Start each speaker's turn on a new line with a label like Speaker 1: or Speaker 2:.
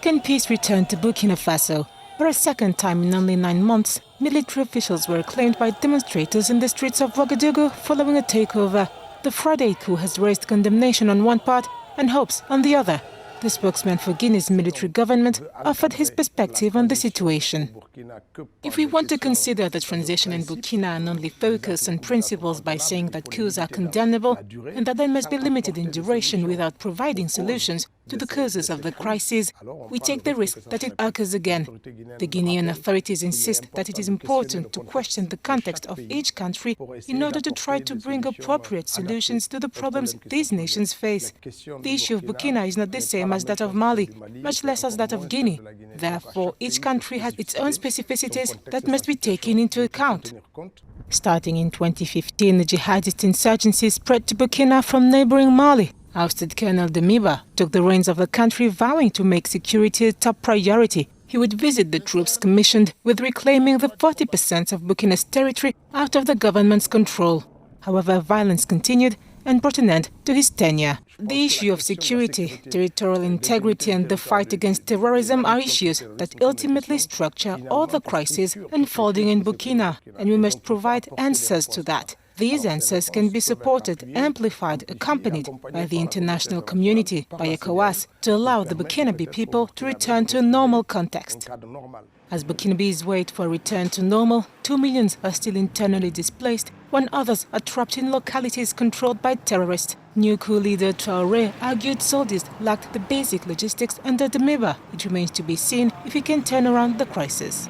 Speaker 1: Can peace return to Burkina Faso? For a second time in only 9 months, military officials were acclaimed by demonstrators in the streets of Ouagadougou following a takeover. The Friday coup has raised condemnation on one part and hopes on the other. The spokesman for Guinea's military government offered his perspective on the situation. If we want to consider the transition in Burkina and only focus on principles by saying that coups are condemnable and that they must be limited in duration without providing solutions to the causes of the crisis, we take the risk that it occurs again. The Guinean authorities insist that it is important to question the context of each country in order to try to bring appropriate solutions to the problems these nations face. The issue of Burkina is not the same as that of Mali, much less as that of Guinea. Therefore, each country has its own specificities that must be taken into account. Starting in 2015, the jihadist insurgency spread to Burkina from neighboring Mali. Ousted Colonel Demiba took the reins of the country, vowing to make security a top priority. He would visit the troops commissioned with reclaiming the 40% of Burkina's territory out of the government's control. However, violence continued and brought an end to his tenure. The issue of security, territorial integrity and the fight against terrorism are issues that ultimately structure all the crises unfolding in Burkina, and we must provide answers to that. These answers can be supported, amplified, accompanied by the international community, by ECOWAS, to allow the Burkinabe people to return to a normal context. As Burkinabes wait for a return to normal, 2 million are still internally displaced, when others are trapped in localities controlled by terrorists. New coup leader Traoré argued soldiers lacked the basic logistics under Demiba. It remains to be seen if he can turn around the crisis.